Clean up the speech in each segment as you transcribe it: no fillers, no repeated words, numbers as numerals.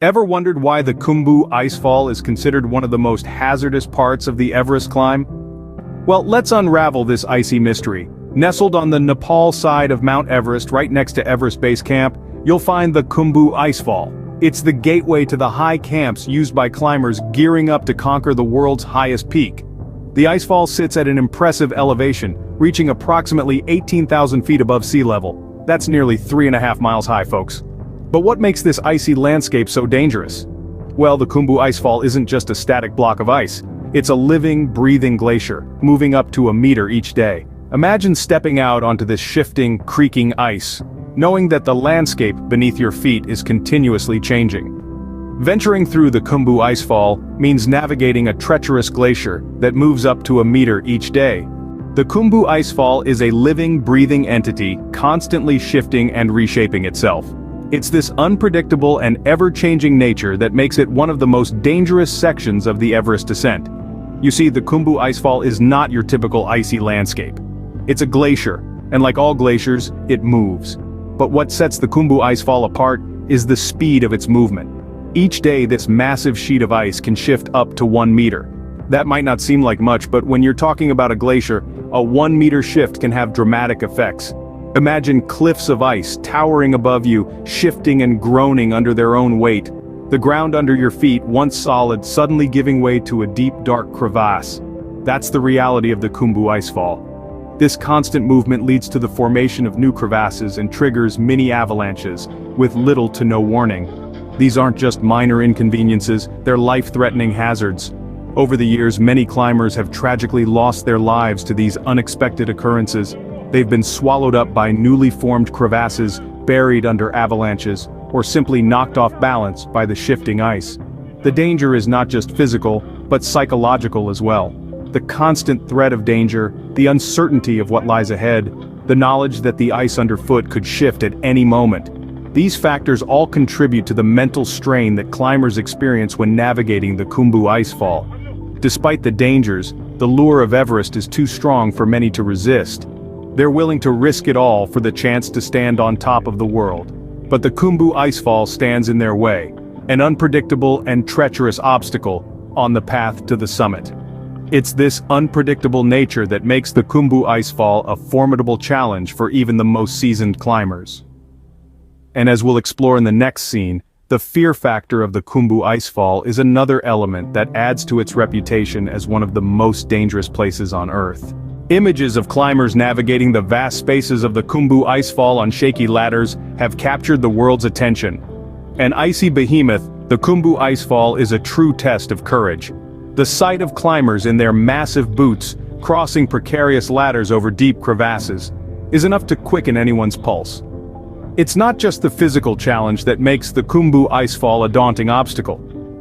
Ever wondered why the Khumbu Icefall is considered one of the most hazardous parts of the Everest climb? Well, let's unravel this icy mystery. Nestled on the Nepal side of Mount Everest, right next to Everest Base Camp, you'll find the Khumbu Icefall. It's the gateway to the high camps used by climbers gearing up to conquer the world's highest peak. The icefall sits at an impressive elevation, reaching approximately 18,000 feet above sea level. That's nearly 3.5 miles high, folks. But what makes this icy landscape so dangerous? Well, the Khumbu Icefall isn't just a static block of ice. It's a living, breathing glacier, moving up to a meter each day. Imagine stepping out onto this shifting, creaking ice, knowing that the landscape beneath your feet is continuously changing. Venturing through the Khumbu Icefall means navigating a treacherous glacier that moves up to a meter each day. The Khumbu Icefall is a living, breathing entity, constantly shifting and reshaping itself. It's this unpredictable and ever-changing nature that makes it one of the most dangerous sections of the Everest descent. You see, the Khumbu Icefall is not your typical icy landscape. It's a glacier, and like all glaciers, it moves. But what sets the Khumbu Icefall apart is the speed of its movement. Each day, this massive sheet of ice can shift up to 1 meter. That might not seem like much, but when you're talking about a glacier, a 1-meter shift can have dramatic effects. Imagine cliffs of ice towering above you, shifting and groaning under their own weight. The ground under your feet, once solid, suddenly giving way to a deep, dark crevasse. That's the reality of the Khumbu Icefall. This constant movement leads to the formation of new crevasses and triggers mini-avalanches, with little to no warning. These aren't just minor inconveniences, they're life-threatening hazards. Over the years, many climbers have tragically lost their lives to these unexpected occurrences. They've been swallowed up by newly formed crevasses, buried under avalanches, or simply knocked off balance by the shifting ice. The danger is not just physical, but psychological as well. The constant threat of danger, the uncertainty of what lies ahead, the knowledge that the ice underfoot could shift at any moment. These factors all contribute to the mental strain that climbers experience when navigating the Khumbu Icefall. Despite the dangers, the lure of Everest is too strong for many to resist. They're willing to risk it all for the chance to stand on top of the world. But the Khumbu Icefall stands in their way, an unpredictable and treacherous obstacle on the path to the summit. It's this unpredictable nature that makes the Khumbu Icefall a formidable challenge for even the most seasoned climbers. And as we'll explore in the next scene, the fear factor of the Khumbu Icefall is another element that adds to its reputation as one of the most dangerous places on Earth. Images of climbers navigating the vast spaces of the Khumbu Icefall on shaky ladders have captured the world's attention. An icy behemoth, the Khumbu Icefall is a true test of courage. The sight of climbers in their massive boots, crossing precarious ladders over deep crevasses, is enough to quicken anyone's pulse. It's not just the physical challenge that makes the Khumbu Icefall a daunting obstacle.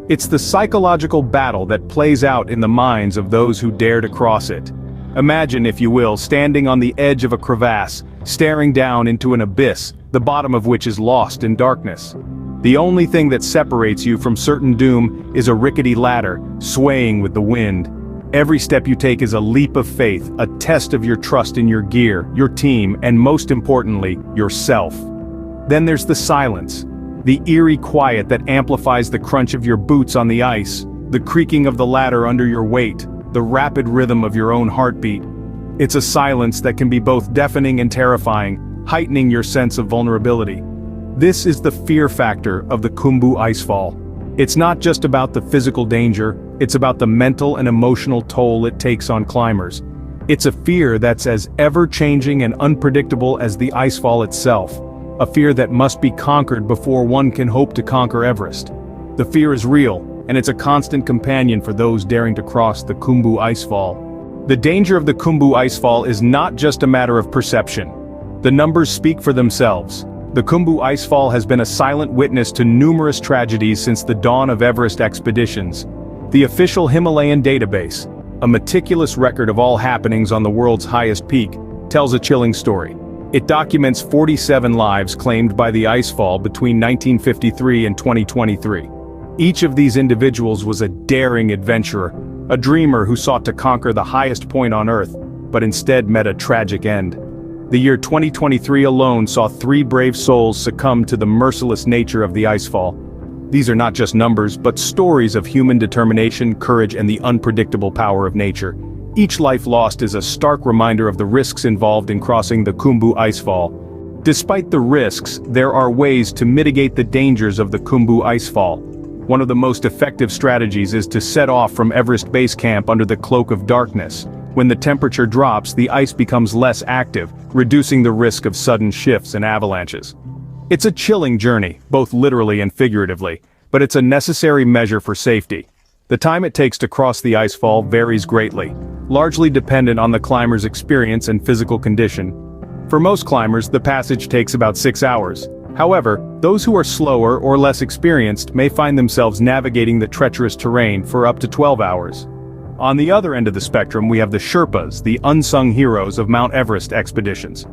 It's the psychological battle that plays out in the minds of those who dare to cross it. Imagine, if you will, standing on the edge of a crevasse, staring down into an abyss, the bottom of which is lost in darkness. The only thing that separates you from certain doom is a rickety ladder, swaying with the wind. Every step you take is a leap of faith, a test of your trust in your gear, your team, and most importantly, yourself. Then there's the silence, the eerie quiet that amplifies the crunch of your boots on the ice, the creaking of the ladder under your weight, the rapid rhythm of your own heartbeat. It's a silence that can be both deafening and terrifying, heightening your sense of vulnerability. This is the fear factor of the Khumbu Icefall. It's not just about the physical danger, it's about the mental and emotional toll it takes on climbers. It's a fear that's as ever-changing and unpredictable as the icefall itself, a fear that must be conquered before one can hope to conquer Everest. The fear is real, and it's a constant companion for those daring to cross the Khumbu Icefall. The danger of the Khumbu Icefall is not just a matter of perception. The numbers speak for themselves. The Khumbu Icefall has been a silent witness to numerous tragedies since the dawn of Everest expeditions. The official Himalayan Database, a meticulous record of all happenings on the world's highest peak, tells a chilling story. It documents 47 lives claimed by the icefall between 1953 and 2023. Each of these individuals was a daring adventurer, a dreamer who sought to conquer the highest point on Earth, but instead met a tragic end. The year 2023 alone saw 3 brave souls succumb to the merciless nature of the icefall. These are not just numbers, but stories of human determination, courage, and the unpredictable power of nature. Each life lost is a stark reminder of the risks involved in crossing the Khumbu Icefall. Despite the risks, there are ways to mitigate the dangers of the Khumbu Icefall. One of the most effective strategies is to set off from Everest Base Camp under the cloak of darkness. When the temperature drops, the ice becomes less active, reducing the risk of sudden shifts and avalanches. It's a chilling journey, both literally and figuratively, but it's a necessary measure for safety. The time it takes to cross the icefall varies greatly, largely dependent on the climber's experience and physical condition. For most climbers, the passage takes about 6 hours. However, those who are slower or less experienced may find themselves navigating the treacherous terrain for up to 12 hours. On the other end of the spectrum, we have the Sherpas, the unsung heroes of Mount Everest expeditions.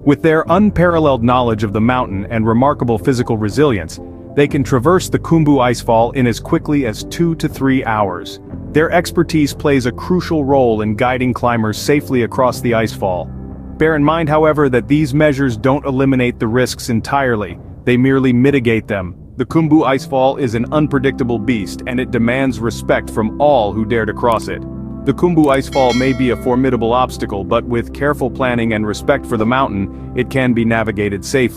With their unparalleled knowledge of the mountain and remarkable physical resilience, they can traverse the Khumbu Icefall in as quickly as 2 to 3 hours. Their expertise plays a crucial role in guiding climbers safely across the icefall. Bear in mind, however, that these measures don't eliminate the risks entirely, they merely mitigate them. The Khumbu Icefall is an unpredictable beast, and it demands respect from all who dare to cross it. The Khumbu Icefall may be a formidable obstacle, but with careful planning and respect for the mountain, it can be navigated safely.